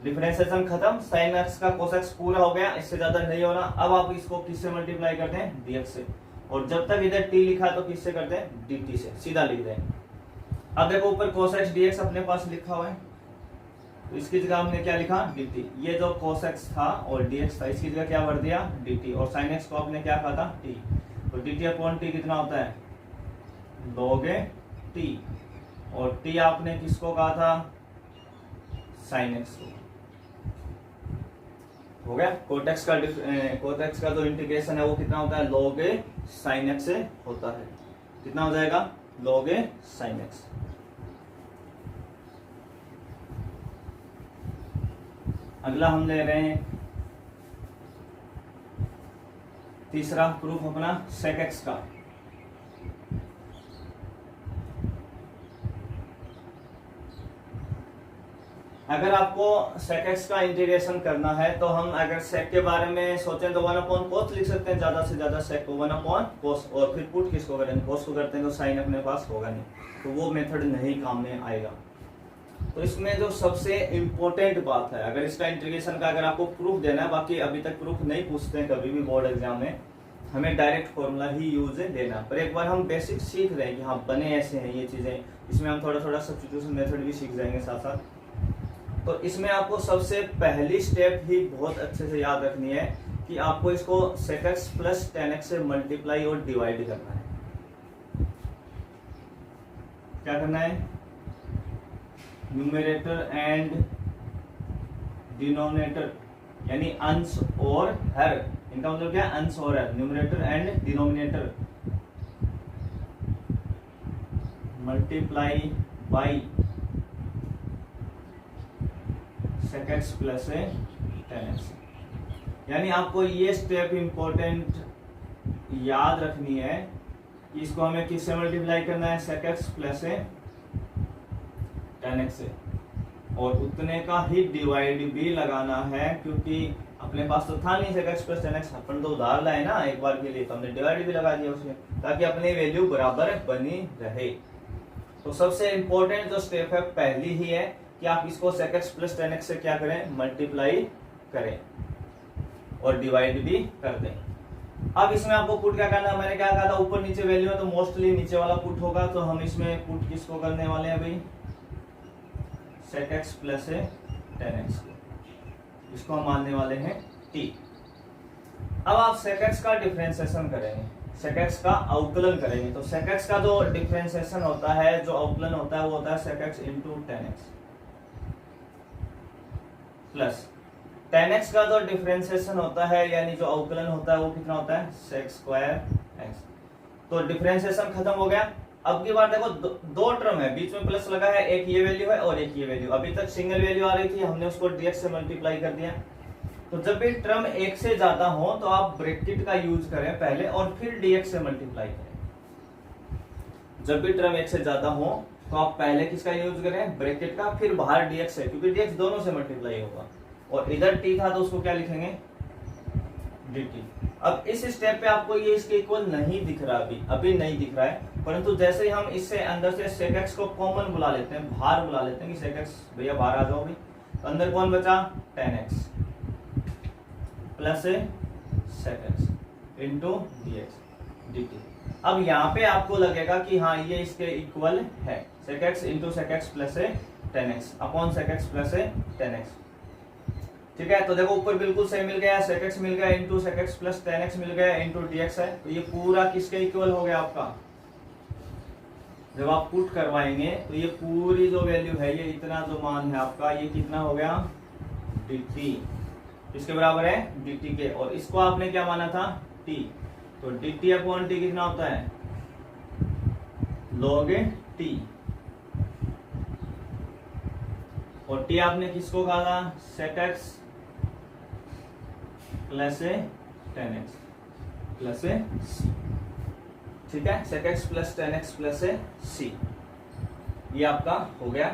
डिफरेंशिएशन खत्म, sin x का cos x पूरा हो गया, इससे ज्यादा नहीं हो रहा। अब आप इसको किससे मल्टीप्लाई करते हैं, dx से। और जब तक इधर t लिखा तो किससे करते हैं, dt से, सीधा लिख दें। अब देखो ऊपर cos x dx अपने पास लिखा हुआ है, तो इसकी जगह हमने क्या लिखा, dt। ये जो cos x था और dx था, इसकी जगह क्या भर दिया, dt। और sin x को आपने क्या कहा था, t। तो dt अपॉन t कितना होता है, log a t। और t आपने किसको कहा था, sin x को। हो गया। कोटेक्स का जो इंटीग्रेशन है वो कितना होता है, log a sin x से होता है। कितना हो जाएगा, log a sin x। अगला हम ले रहे हैं तीसरा प्रूफ अपना sec x का। अगर आपको sec x का इंटीग्रेशन करना है तो हम अगर sec के बारे में सोचें तो 1/cos लिख सकते हैं, ज्यादा से ज्यादा sec को 1/cos, और फिर पुट किसको करें, cos को करते हैं तो sin अपने पास होगा नहीं, तो वो मेथड नहीं काम में आएगा। तो इसमें जो सबसे इम्पोर्टेंट बात है, अगर इसका इंटीग्रेशन का अगर आपको प्रूफ देना है, बाकी अभी तक प्रूफ नहीं पूछते हैं कभी भी बोर्ड एग्जाम में, हमें डायरेक्ट फॉर्मूला ही यूज लेना। पर एक बार हम बेसिक सीख रहे हैं कि हाँ बने ऐसे हैं ये चीजें, इसमें हम थोड़ा थोड़ा सब्स्टिट्यूशन मेथड भी सीख जाएंगे साथ साथ। तो इसमें आपको सबसे पहली स्टेप ही बहुत अच्छे से याद रखनी है कि आपको इसको sec x plus tan x से मल्टीप्लाई और डिवाइड करना है। क्या करना है, न्यूमरेटर एंड डिनोमिनेटर, यानी अंश और हर, इनका मतलब क्या है, अंश और हर। Numerator and denominator multiply by sec x plus tan x। यानी आपको ये स्टेप इंपॉर्टेंट याद रखनी है कि इसको हमें किससे मल्टीप्लाई करना है, sec x plus tan x से, और उतने का ही डिवाइड भी लगाना है, क्योंकि अपने पास तो था नहीं sec x plus tan x, अपन तो उधार लाए ना एक बार के लिए, तो हमने डिवाइड भी लगा दिया उसमें, ताकि अपनी वैल्यू बराबर बनी रहे। तो सबसे इंपॉर्टेंट जो स्टेप है पहली ही है कि आप इसको sec x plus tan x से क्या करें, मल्टीप्लाई करें और डिवाइड भी कर दें। अब इसमें आपको पुट क्या करना है, मैंने क्या कहा था, ऊपर नीचे वैल्यू है तो मोस्टली नीचे वाला पुट होगा, तो हम इसमें पुट किसको करने वाले हैं भाई, sec x plus tan x को, इसको हम मानने वाले हैं t। अब आप sec x का डिफरेंशिएशन करेंगे, sec x का अवकलन करेंगे। तो sec x का जो डिफरेंशिएशन होता है, जो अवकलन होता है, वो होता है sec x into tan x plus tan x का जो डिफरेंशिएशन होता है, यानी जो अवकलन होता है, वो कितना होता है, sec स्क्वायर x। तो डिफरेंशिएशन खत्म हो गया। अब की बार देखो दो टर्म है, बीच में प्लस लगा है, एक ये वैल्यू है और एक ये वैल्यू। अभी तक सिंगल वैल्यू आ रही थी, हमने उसको dx से मल्टीप्लाई कर दिया। तो जब भी टर्म एक से ज्यादा हो तो आप ब्रैकेट का यूज करें पहले और फिर dx से मल्टीप्लाई करें। जब भी टर्म एक से ज्यादा हो तो आप पहले किसका यूज करें, ब्रैकेट का, फिर बाहर dx है, क्योंकि dx दोनों से मल्टीप्लाई होगा। और इधर t था तो उसको क्या लिखेंगे, dt। अब इस स्टेप पे आपको ये इसके इक्वल नहीं दिख रहा, अभी नहीं दिख रहा है, परंतु जैसे ही हम इससे अंदर से sec x को कॉमन बुला लेते हैं, बाहर बुला लेते हैं कि sec x भैया बाहर आ जाओ भी, तो अंदर कौन बचा, tan x plus sec x into dx dt। अब यहाँ पे आपको लगेगा कि हाँ ये इसके इक्वल है, sec x into sec x plus tan x upon sec x plus tan x। ठीक है, तो देखो ऊपर बिल्कुल सही मिल गया, sec x मिल गया into sec x plus tan x मिल गया इंटू dx है, तो ये पूरा किसके इक्वल हो गया आपका। जब आप पुट करवाएंगे तो ये पूरी जो वैल्यू है, ये इतना जो मान है आपका, ये कितना हो गया, dt, किसके बराबर है, dt के, और इसको आपने क्या माना था, t, तो dt अपॉन t कितना होता है, log t, और t आपने किसको कहा था, sec x plus tan x plus c। ठीक है, sec x plus tan x plus c, ये आपका हो गया।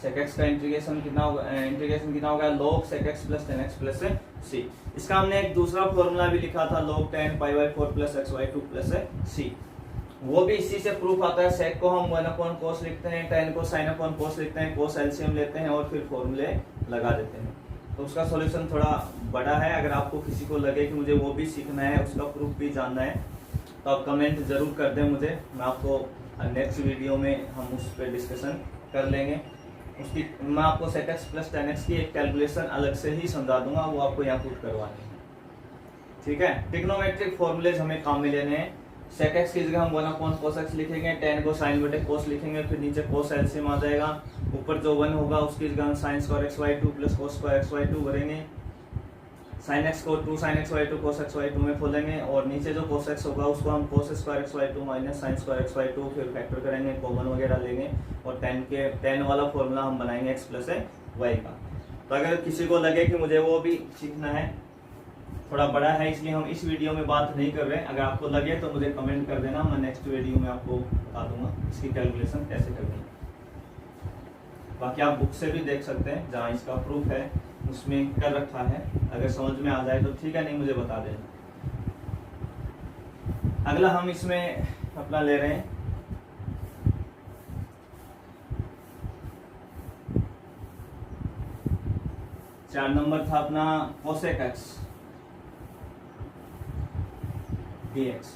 sec x का इंटीग्रेशन कितना होगा, log sec x plus tan x plus c। इसका हमने एक दूसरा फॉर्मूला भी लिखा था, log tan pi by 4 plus x by 2 plus c, वो भी इसी से प्रूफ आता है। sec को हम 1 अपॉन cos लिखते हैं, tan को sin अपॉन cos लिखते हैं, cos एलसीएम लेते हैं और फिर फॉर्मूले लगा देते हैं। तो उसका सॉल्यूशन थोड़ा बड़ा है, अगर आपको किसी को लगे कि मुझे वो भी सीखना है, उसका प्रूफ भी जानना है, तो आप कमेंट जरूर कर दें मुझे, मैं आपको नेक्स्ट वीडियो में हम उस पर डिस्कशन कर लेंगे। उसकी मैं आपको sec x plus tan x की एक कैलकुलेशन अलग से ही समझा दूंगा, वो आपको यहाँ पुट करवानी है। ठीक है, ट्रिग्नोमेट्रिक फॉर्मूलेज हमें काम में लेने हैं। sec x की जगह हम 1 अपॉन cos x लिखेंगे, tan को sin बटे cos लिखेंगे, फिर नीचे cos एलसीएम आ जाएगा, ऊपर जो 1 होगा उसकी जगह हम sin square x by 2 plus cos square x by 2 भरेंगे, sin x को 2 sin x by 2 cos x by 2 में खोलेंगे, और नीचे जो cos x होगा उसको हम cos square x by 2 minus sin square x by 2 फिर फैक्टर करेंगे, कॉमन वगैरह लेंगे, और tan वाला फॉर्मूला हम बनाएंगे x प्लस y का। तो अगर किसी को लगे कि मुझे वो भी सीखना है, थोड़ा बड़ा है इसलिए हम इस वीडियो में बात नहीं कर रहे हैं, अगर आपको लगे तो मुझे कमेंट कर देना, मैं नेक्स्ट वीडियो में आपको बता दूंगा इसकी कैलकुलेशन कैसे करनी है। बाकी आप बुक से भी देख सकते हैं, जहाँ इसका प्रूफ है उसमें कर रखा है, अगर समझ में आ जाए तो ठीक है, नहीं मुझे बता देना। अगला हम इसमें अपना ले रहे हैं चार नंबर था अपना cosec x dx।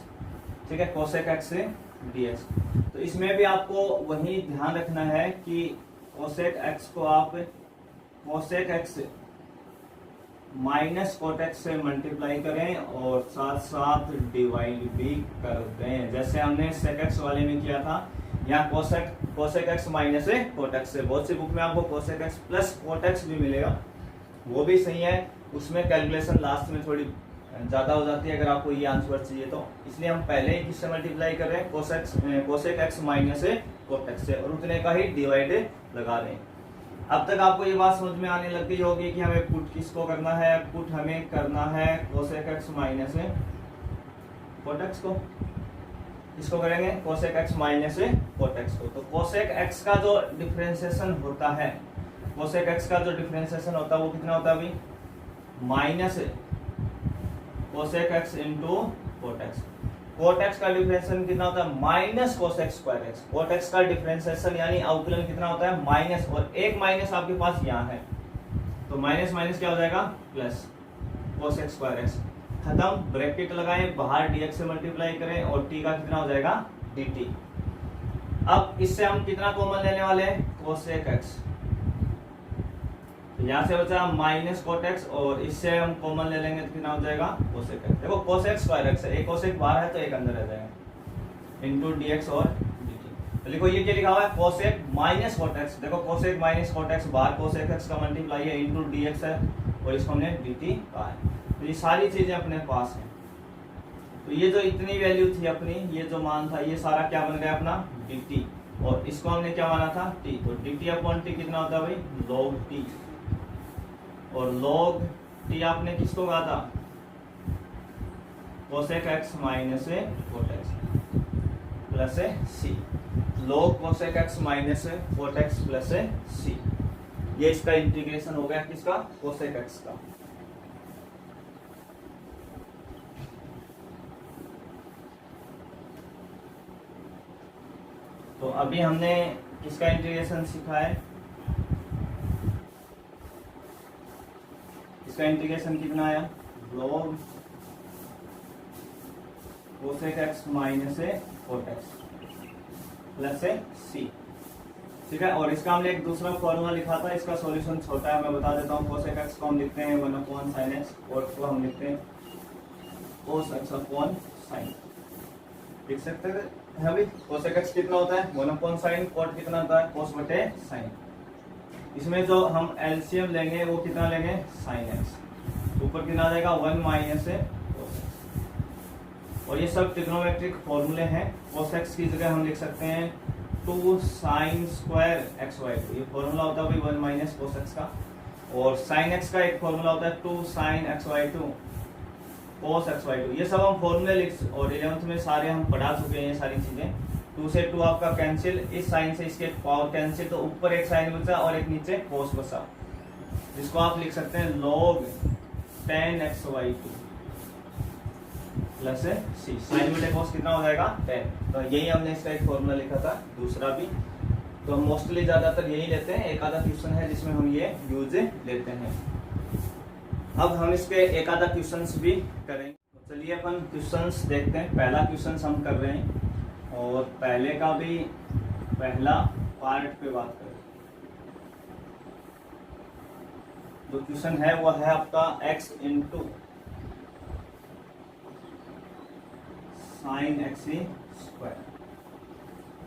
ठीक है, cosec x से dx, तो इसमें भी आपको वही ध्यान रखना है कि cosec x को आप cosec x minus cot x से मल्टीप्लाई करें और साथ साथ डिवाइड भी कर दें, जैसे हमने sec x वाले में किया था। यहाँ cosec x minus cot x से, बहुत सी बुक में आपको cosec x plus cot x भी मिलेगा, वो भी सही है, उसमें कैलकुलेशन लास्ट में थोड़ी ज़्यादा हो जाती है अगर आपको ये आंसर चाहिए तो, इसलिए हम पहले ही किससे मल्टीप्लाई कर रहे हैं, cosec x minus cot x से, और उतने का ही डिवाइड लगा रहे हैं। अब तक आपको ये बात समझ में आने लग गई होगी कि हमें पुट किसको करना है, पुट हमें करना है cosec x minus cot x को, इसको करेंगे cosec x minus cot x को। तो cosec x का जो डिफरेंशिएशन होता है, cosec x का जो डिफरेंशिएशन होता है वो कितना होता है अभी, minus cosec x into cot x। cot x का डिफरेंशिएशन कितना होता है, minus cosec square x। cot x का डिफरेंशिएशन यानी अवकलन कितना होता है, माइनस, और एक माइनस आपके पास यहाँ है, तो माइनस माइनस क्या हो जाएगा, प्लस cosec स्क्वायर x। खत्म, ब्रैकेट लगाएं, बाहर dx से मल्टीप्लाई करें और t का कितना हो जाएगा, dt। अब इससे हम कितना कॉमन लेने वाले हैं, cosec x, यहाँ से बचा माइनस cot x, और इससे हम कॉमन ले लेंगे तो कितना हो जाएगा, cosec x। देखो cosec स्क्वायर x है, एक cosec बाहर है तो एक अंदर रह जाएगा, इंटू dx और dt। तो लिखो ये क्या लिखा हुआ है, cosec माइनस cot x। देखो cosec माइनस cot x, बाहर cosec x का मल्टीप्लाई है, इंटू dx है, और इसको हमने dt कहा है। तो ये सारी चीजें अपने पास हैं। तो ये जो इतनी वैल्यू थी अपनी, ये जो मान था, ये सारा क्या बन गया अपना, dt, और इसको हमने क्या माना था, t। तो dt अपॉन t कितना होता है भाई, log t, और log t आपने किसको कहा था, cosec x minus cot x plus c, log cosec x minus cot x plus c। ये इसका इंटीग्रेशन हो गया किसका, cosec x का। तो अभी हमने किसका इंटीग्रेशन सीखा है, इसका इंटीग्रेशन कितना आया, log cosec x minus cot x plus c, ठीक है। और इसका हमने एक दूसरा फॉर्मूला लिखा था, इसका सॉल्यूशन छोटा है, मैं बता देता हूँ। cosec x को हम लिखते हैं 1/sin x, cot को हम लिखते हैं cos x/sin, लिख सकते हैं अभी। cosec x कितना होता है 1/sin, cot कितना होता है cos/sin। इसमें जो हम एलसीएम लेंगे वो कितना लेंगे sin x, ऊपर कितना आ जाएगा 1 माइनस cos x। और ये सब ट्रिग्नोमेट्रिक फॉर्मूले हैं। cos x की जगह हम लिख सकते हैं 2 sin स्क्वायर xy2, ये फॉर्मूला होता है भाई 1 माइनस cos x का। और sin x का एक फॉर्मूला होता है 2 sin xy2 cos xy2। ये सब हम फॉर्मूले लिख, और 11th में सारे हम पढ़ा चुके हैं ये सारी चीजें। 2 से 2 आपका कैंसिल, इस साइन से इसके पावर कैंसिल, तो ऊपर एक साइन बचा और एक नीचे cos बचा, जिसको आप लिख सकते हैं log tan xy2 plus c। Sine बटे cos कितना हो जाएगा 10। तो यही हमने इसका एक फॉर्मूला लिखा था, दूसरा भी। तो हम मोस्टली ज्यादातर यही लेते हैं, एक आधा क्वेश्चन है जिसमें हम ये यूज लेते हैं। अब हम इसके एक आधा क्वेश्चंस भी करेंगे। तो चलिए अपन क्वेश्चंस देखते हैं। पहला क्वेश्चन हम कर रहे हैं, और पहले का भी पहला पार्ट पे बात करें। जो क्वेश्चन है वो है आपका x into sine x square.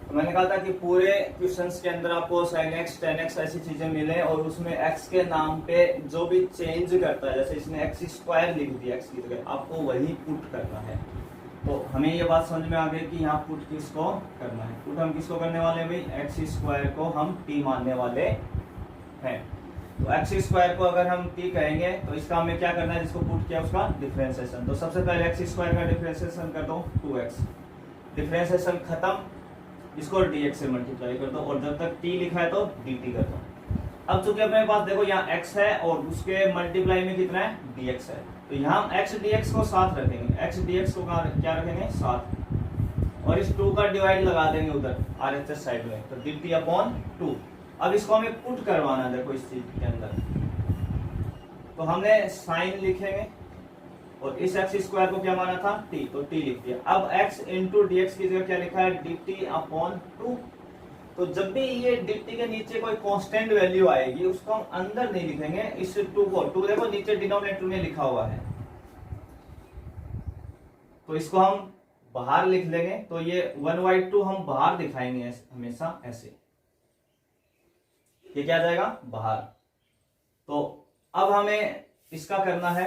तो मैंने कहा था कि पूरे क्वेश्चंस के अंदर आपको sin x tan x ऐसी चीजें मिले, और उसमें x के नाम पे जो भी चेंज करता है, जैसे इसने x स्क्वायर लिख दिया x की जगह, आपको वही पुट करना है। तो हमें ये बात समझ में आ गई कि यहाँ पुट किसको करना है। पुट हम किसको करने वाले हैं भाई, एक्स स्क्वायर को हम t मानने वाले हैं। तो एक्स स्क्वायर को अगर हम t कहेंगे तो इसका हमें क्या करना है, जिसको पुट किया उसका डिफरेंशिएशन। तो सबसे पहले एक्स स्क्वायर का डिफरेंशिएशन कर दो 2x, डिफरेंशिएशन खत्म, इसको dx से मल्टीप्लाई कर दो, और जब तक t लिखा है तो dt कर दो। अब चूंकि अपने पास देखो यहाँ x है और उसके मल्टीप्लाई में कितना है dx है, तो यहाँ हम x dx को साथ रखेंगे, x dx को क्या रखेंगे साथ, और इस 2 का डिवाइड लगा देंगे उधर RHS साइड में, तो dt/2। अब इसको हमें पुट करवाना है, देखो इस चीज के अंदर। तो हमने साइन लिखेंगे, और इस एक्स स्क्वायर को क्या माना था t, तो t लिख दिया। अब x इंटू डी एक्स की जगह क्या लिखा है dt/2। तो जब भी ये dt के नीचे कोई कांस्टेंट वैल्यू आएगी उसको हम अंदर नहीं लिखेंगे, इस 2 को, 2 देखो नीचे डिनोमिनेटर में लिखा हुआ है, तो इसको हम बाहर लिख लेंगे। तो ये 1/2 हम बाहर दिखाएंगे हमेशा ऐसे, ये क्या आ जाएगा बाहर। तो अब हमें इसका करना है,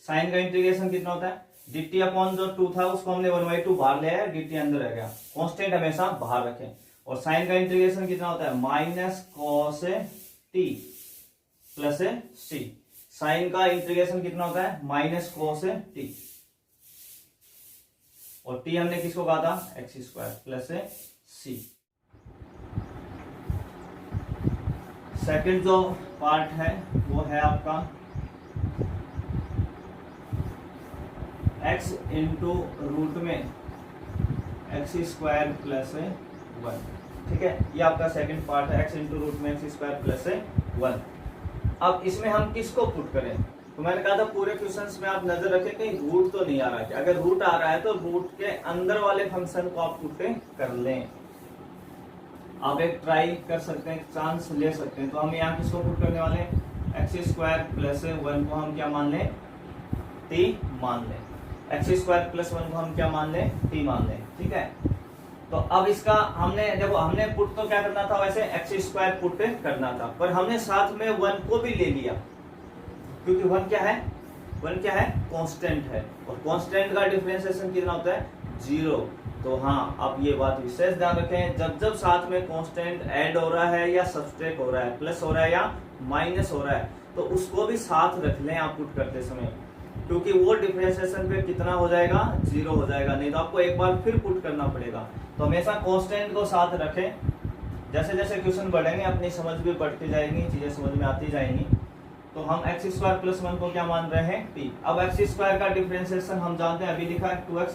साइन का इंटीग्रेशन कितना होता है dt/2 था, उसको हमने 1/2 बाहर ले आया, dt अंदर रह गया। कांस्टेंट हमेशा बाहर रखें। और साइन का इंटीग्रेशन कितना होता है minus cos t plus c। Sine का इंटीग्रेशन कितना होता है माइनस cos t, और t हमने किसको कहा था x square plus c। Second जो पार्ट है वो है आपका x इंटू रूट में एक्स स्क्वायर प्लस 1, ठीक है। ये आपका सेकंड पार्ट है, x इंटू रूट में एक्स स्क्वायर प्लस 1। अब इसमें हम किसको पुट करें, तो मैंने कहा था पूरे क्वेश्चंस में आप नजर रखें कहीं रूट तो नहीं आ रहा है। अगर रूट आ रहा है तो रूट के अंदर वाले फंक्शन को आप पुट कर लें। आप एक ट्राई कर सकते हैं, चांस ले सकते हैं। तो हम यहाँ किसको पुट करने वाले हैं एक्स स्क्वायर प्लस 1 को हम क्या मान लें t मान लें, एक्स स्क्वायर प्लस 1 को हम क्या मान लें t मान लें, ठीक है। तो अब इसका हमने देखो, हमने पुट तो क्या करना था वैसे एक्स स्क्वायर पुट करना था, पर हमने साथ में 1 को भी ले लिया, क्योंकि 1 क्या है, 1 क्या है कांस्टेंट है, और कांस्टेंट का डिफरेंशिएशन कितना होता है 0। तो हाँ, आप ये बात विशेष ध्यान रखें, जब जब साथ में कांस्टेंट ऐड हो रहा है या सब्सट्रैक्ट हो रहा है, प्लस हो रहा है या माइनस हो रहा है, तो उसको भी साथ रख लें आप पुट करते समय, क्योंकि वो डिफरेंशिएशन पे कितना हो जाएगा 0 हो जाएगा, नहीं तो आपको एक बार फिर पुट करना पड़ेगा। तो हमेशा कांस्टेंट को साथ रखें। जैसे जैसे क्वेश्चन बढ़ेंगे अपनी समझ भी बढ़ती जाएगी, चीजें समझ में आती जाएंगी। तो हम एक्स स्क्वायर प्लस 1 को क्या मान रहे हैं t। अब एक्स स्क्वायर का डिफरेंशिएशन हम जानते हैं, अभी लिखा है 2x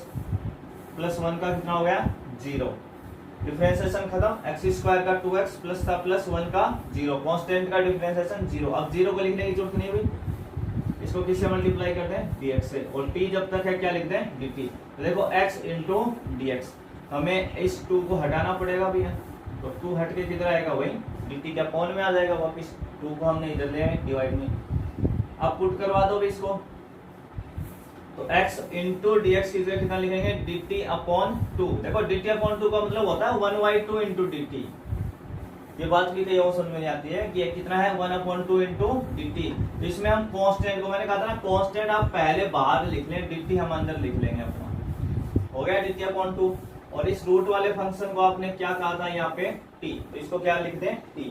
प्लस 1 का कितना हो गया 0, डिफरेंशिएशन खत्म, एक्स स्क्वायर का 2x प्लस था प्लस 1 का 0, कांस्टेंट का डिफरेंशिएशन 0। अब 0 को लिखने की जरूरत नहीं है भाई, इसको किससे मल्टीप्लाई करते हैं, dx से, और t जब तक है क्या लिखते हैं, dt। तो देखो x इंटू dx, हमें इस 2 को हटाना पड़ेगा भैया, तो 2 हट के किधर आएगा वही dt का अपॉन में आ जाएगा वापिस, 2 को हमने इधर ले आए डिवाइड में। अब पुट करवा दो इसको, तो x इंटू डी एक्स की जगह कितना लिखेंगे, dt अपॉन 2। देखो dt अपॉन 2 का मतलब होता है 1/2 इंटू dt। ये बात भी कहीं और समझ में आती है कि ये कितना है 1/2 इंटू dt। तो इसमें हम कांस्टेंट को, मैंने कहा था ना कांस्टेंट आप पहले बाहर लिख लें, dt हम अंदर लिख लेंगे अपना, हो गया dt अपॉन 2। और इस रूट वाले फंक्शन को आपने क्या कहा था यहाँ पे t, तो इसको क्या लिख दें t।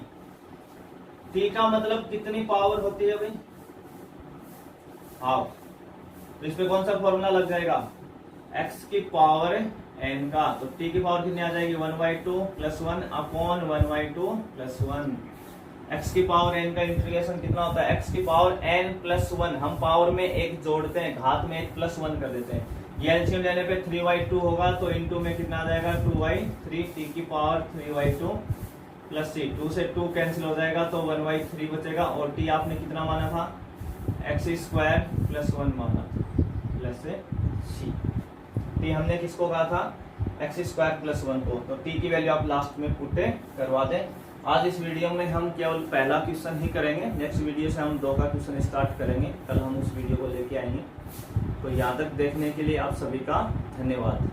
t का मतलब कितनी पावर होती है भाई, हाफ। तो इस पे कौन सा फॉर्मूला लग जाएगा, x की पावर n का, तो t की पावर कितनी आ जाएगी 1/2 प्लस 1 अपॉन 1/2 प्लस 1। x की पावर n का इंटीग्रेशन कितना होता है, x की पावर n प्लस 1, हम पावर में एक जोड़ते हैं, घात में एक प्लस 1 कर देते हैं, ये एलसीएम लेने पे 3/2 होगा, तो इनटू में कितना आ जाएगा 2/3, t की पावर 3/2 प्लस c, 2 से 2 कैंसिल हो जाएगा तो 1/3 बचेगा, और t आपने कितना माना था, एक्स स्क्वायर प्लस 1 माना प्लस सी। टी हमने किसको कहा था, एक्स स्क्वायर प्लस 1 को, तो टी की वैल्यू आप लास्ट में पुट करवा दें। आज इस वीडियो में हम केवल पहला क्वेश्चन ही करेंगे, नेक्स्ट वीडियो से हम 2 का क्वेश्चन स्टार्ट करेंगे, कल हम उस वीडियो को लेके आएंगे। तो यहाँ तक देखने के लिए आप सभी का धन्यवाद।